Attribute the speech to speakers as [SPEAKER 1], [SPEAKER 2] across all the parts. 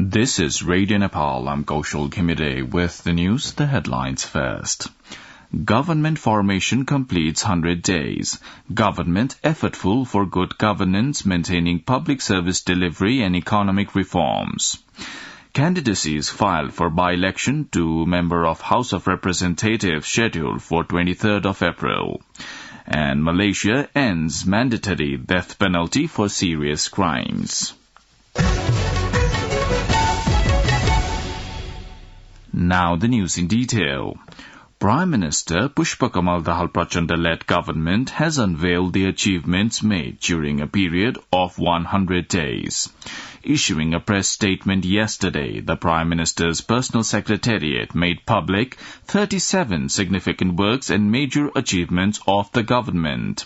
[SPEAKER 1] This is Radio Nepal. I'm Kaushal Khimire with the news, the headlines first. Government formation completes 100 days. Government effortful for good governance, maintaining public service delivery and economic reforms. Candidacies filed for by-election to member of House of Representatives scheduled for 23rd of April. And Malaysia ends mandatory death penalty for serious crimes. Now the news in detail. Prime Minister Pushpakamal Dahal Prachanda-led government has unveiled the achievements made during a period of 100 days. Issuing a press statement yesterday, the Prime Minister's personal secretariat made public 37 significant works and major achievements of the government.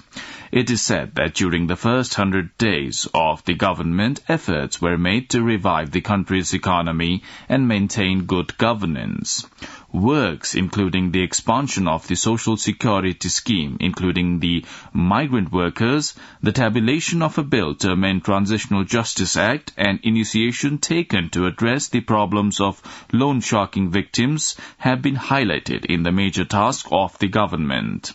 [SPEAKER 1] It is said that during the first 100 days of the government, efforts were made to revive the country's economy and maintain good governance. Works including the expansion of the Social Security scheme, including the migrant workers, the tabulation of a bill to amend Transitional Justice Act, and initiation taken to address the problems of loan sharking victims have been highlighted in the major task of the government.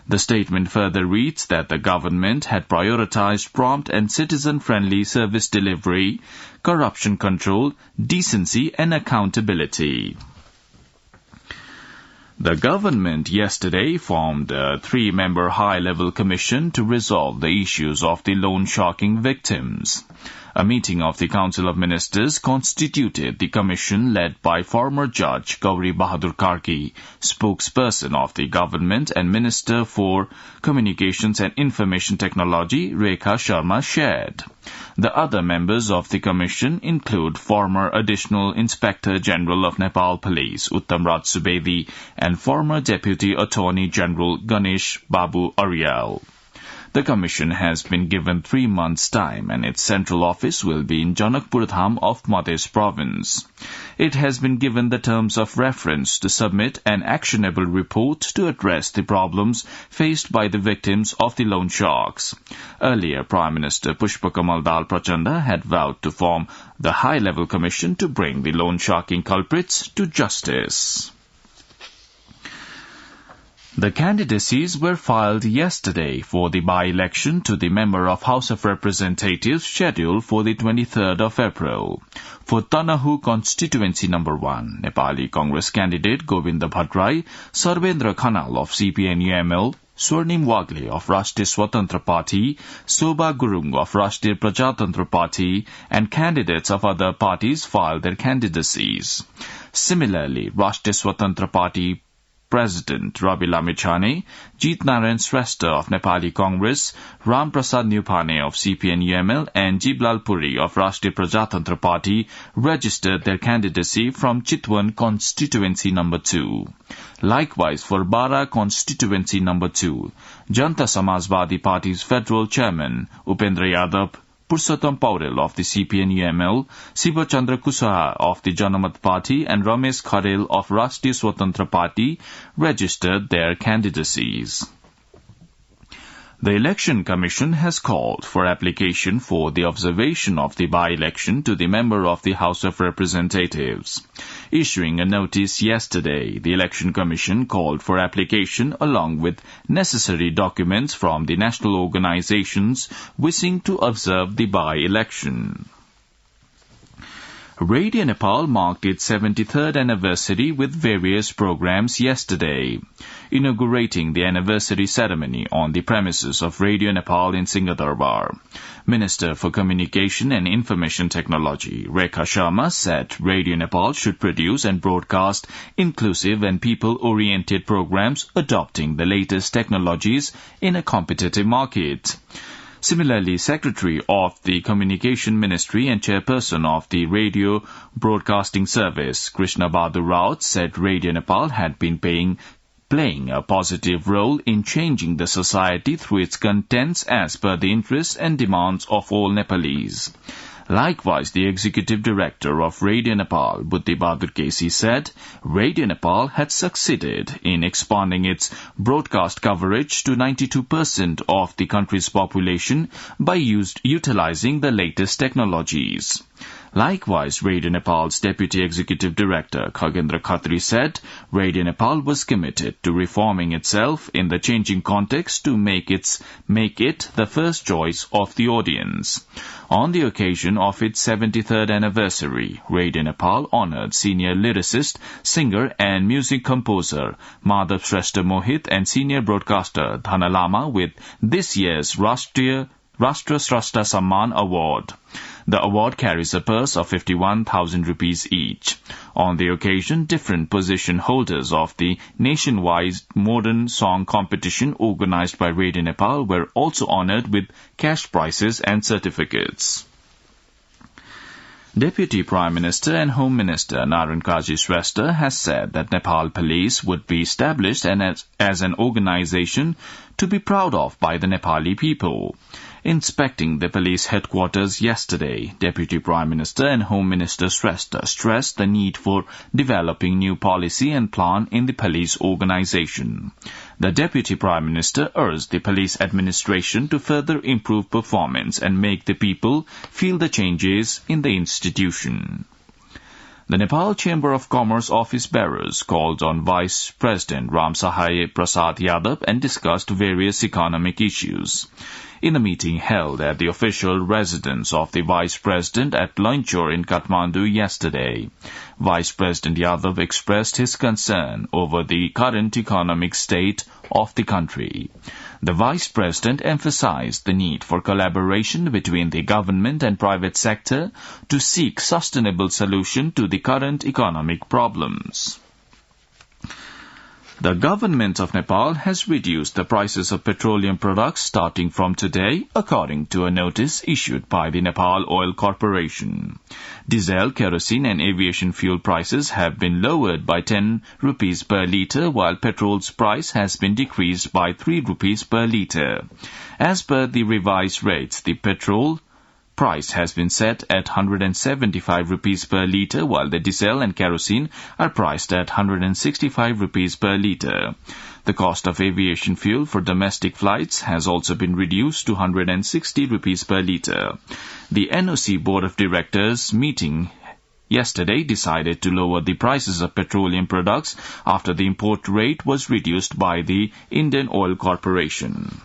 [SPEAKER 1] The statement further reads that the government had prioritized prompt and citizen-friendly service delivery, corruption control, decency and accountability. The government yesterday formed a 3-member high-level commission to resolve the issues of the loan sharking victims. A meeting of the Council of Ministers constituted the commission led by former Judge Gauri Bahadur Karki, spokesperson of the government, and Minister for Communications and Information Technology Rekha Sharma shared. The other members of the commission include former Additional Inspector General of Nepal Police Uttam Raj Subedi and former Deputy Attorney General Ganesh Babu Aryal. The commission has been given 3 months' time and its central office will be in Janakpur Dham of Madhya Province. It has been given the terms of reference to submit an actionable report to address the problems faced by the victims of the loan sharks. Earlier, Prime Minister Pushpakamal Dahal Prachanda had vowed to form the high-level commission to bring the loan sharking culprits to justice. The candidacies were filed yesterday for the by-election to the member of House of Representatives scheduled for the 23rd of April. For Tanahu Constituency No. 1, Nepali Congress candidate Govinda Bhattrai, Sarvendra Khanal of CPN-UML, Swarnim Wagle of Rashtriya Swatantra Party, Soba Gurung of Rashtriya Prajatantra Party, and candidates of other parties filed their candidacies. Similarly, Rashtriya Swatantra Party President Rabi Lamichhane, Jeet Narayan Shrestha of Nepali Congress, Ram Prasad Nyupane of CPN-UML, and Jiblal Puri of Rashtriya Prajatantra Party registered their candidacy from Chitwan Constituency No. 2. Likewise, for Bara Constituency No. 2, Janta Samajwadi Party's Federal Chairman Upendra Yadav, Purushottam Paurel of the CPN-UML, Shiva Chandra Kushaha of the Janamat Party, and Ramesh Kharel of Rashtriya Swatantra Party registered their candidacies. The Election Commission has called for application for the observation of the by-election to the member of the House of Representatives. Issuing a notice yesterday, the Election Commission called for application along with necessary documents from the national organizations wishing to observe the by-election. Radio Nepal marked its 73rd anniversary with various programs yesterday. Inaugurating the anniversary ceremony on the premises of Radio Nepal in Singh Durbar, Minister for Communication and Information Technology Rekha Sharma said Radio Nepal should produce and broadcast inclusive and people-oriented programs adopting the latest technologies in a competitive market. Similarly, Secretary of the Communication Ministry and Chairperson of the Radio Broadcasting Service, Krishna Bahadur Raut, said Radio Nepal had been playing a positive role in changing the society through its contents as per the interests and demands of all Nepalese. Likewise, the Executive Director of Radio Nepal, Buddhi Bahadur Kesi, said Radio Nepal had succeeded in expanding its broadcast coverage to 92% of the country's population by utilizing the latest technologies. Likewise, Radio Nepal's Deputy Executive Director, Khagendra Khatri, said Radio Nepal was committed to reforming itself in the changing context to make it the first choice of the audience. On the occasion of its 73rd anniversary, Radio Nepal honored senior lyricist, singer and music composer Madhav Shrestha Mohit and senior broadcaster Dhana Lama with this year's Rashtra Shrestha Samman Award. The award carries a purse of 51,000 rupees each. On the occasion, different position holders of the nationwide modern song competition organized by Radio Nepal were also honored with cash prizes and certificates. Deputy Prime Minister and Home Minister Naran Kaji Shrestha has said that Nepal Police would be established as an organization to be proud of by the Nepali people. Inspecting the police headquarters yesterday, Deputy Prime Minister and Home Minister Shrestha stressed the need for developing new policy and plan in the police organization. The Deputy Prime Minister urged the police administration to further improve performance and make the people feel the changes in the institution. The Nepal Chamber of Commerce office bearers called on Vice President Ram Sahai Prasad Yadav and discussed various economic issues. In a meeting held at the official residence of the Vice President at Lainchor in Kathmandu yesterday, Vice President Yadav expressed his concern over the current economic state of the country. The Vice President emphasized the need for collaboration between the government and private sector to seek sustainable solution to the current economic problems. The government of Nepal has reduced the prices of petroleum products starting from today, according to a notice issued by the Nepal Oil Corporation. Diesel, kerosene and aviation fuel prices have been lowered by 10 rupees per litre, while petrol's price has been decreased by 3 rupees per litre. As per the revised rates, the petrol price has been set at 175 rupees per litre, while the diesel and kerosene are priced at 165 rupees per litre. The cost of aviation fuel for domestic flights has also been reduced to 160 rupees per litre. The NOC Board of Directors meeting yesterday decided to lower the prices of petroleum products after the import rate was reduced by the Indian Oil Corporation.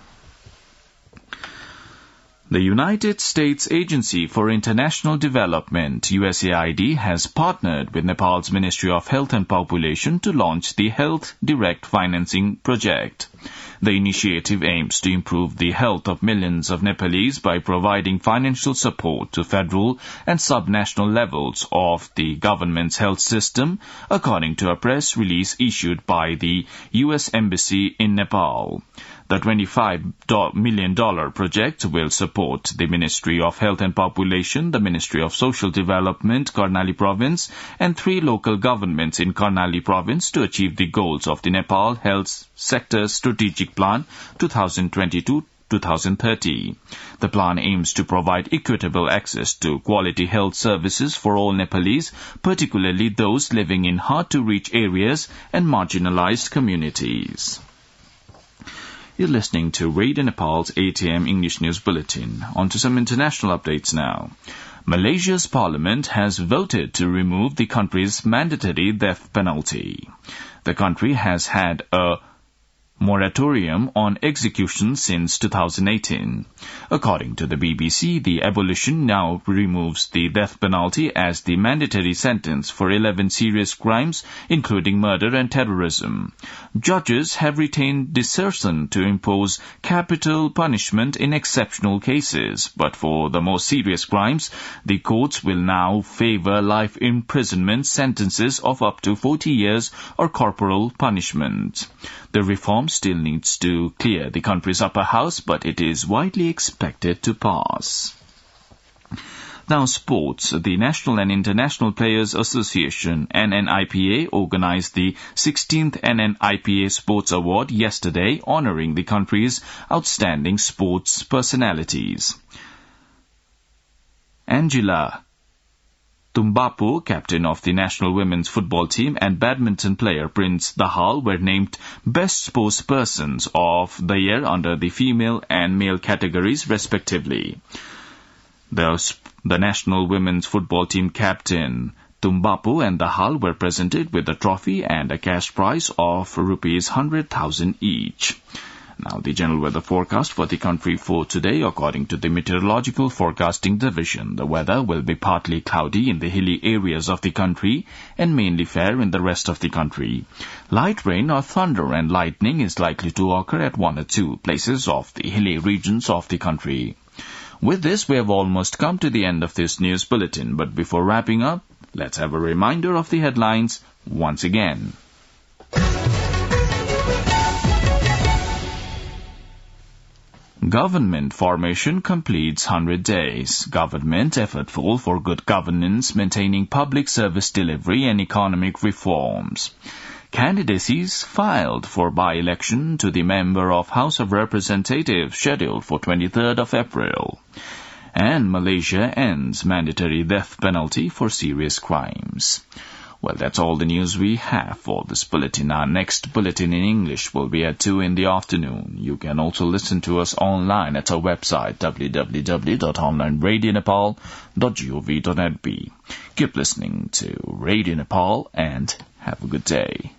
[SPEAKER 1] The United States Agency for International Development, USAID, has partnered with Nepal's Ministry of Health and Population to launch the Health Direct Financing Project. The initiative aims to improve the health of millions of Nepalese by providing financial support to federal and subnational levels of the government's health system, according to a press release issued by the U.S. Embassy in Nepal. The $25 million project will support the Ministry of Health and Population, the Ministry of Social Development, Karnali Province, and 3 local governments in Karnali Province to achieve the goals of the Nepal Health Sector Strategic Plan 2022-2030. The plan aims to provide equitable access to quality health services for all Nepalese, particularly those living in hard-to-reach areas and marginalized communities. You're listening to Radio Nepal's 8 a.m. English News Bulletin. On to some international updates now. Malaysia's parliament has voted to remove the country's mandatory death penalty. The country has had a moratorium on execution since 2018. According to the BBC, the abolition now removes the death penalty as the mandatory sentence for 11 serious crimes, including murder and terrorism. Judges have retained discretion to impose capital punishment in exceptional cases, but for the most serious crimes, the courts will now favor life imprisonment sentences of up to 40 years or corporal punishment. The reform still needs to clear the country's upper house, but it is widely expected to pass. Now sports. The National and International Players Association, NNIPA, organized the 16th NNIPA Sports Award yesterday, honoring the country's outstanding sports personalities. Angela Tumbapu, captain of the national women's football team, and badminton player Prince Dahal were named Best Sportspersons of the Year under the female and male categories, respectively. The The national women's football team captain Tumbapu and Dahal were presented with a trophy and a cash prize of rupees 100,000 each. Now, the general weather forecast for the country for today, according to the Meteorological Forecasting Division, the weather will be partly cloudy in the hilly areas of the country and mainly fair in the rest of the country. Light rain or thunder and lightning is likely to occur at 1 or 2 places of the hilly regions of the country. With this, we have almost come to the end of this news bulletin, but before wrapping up, let's have a reminder of the headlines once again. Government formation completes 100 days. Government effortful for good governance, maintaining public service delivery and economic reforms. Candidacies filed for by-election to the member of House of Representatives scheduled for 23rd of April. And Malaysia ends mandatory death penalty for serious crimes. Well, that's all the news we have for this bulletin. Our next bulletin in English will be at 2 in the afternoon. You can also listen to us online at our website, www.onlineradionepal.gov.nb. Keep listening to Radio Nepal and have a good day.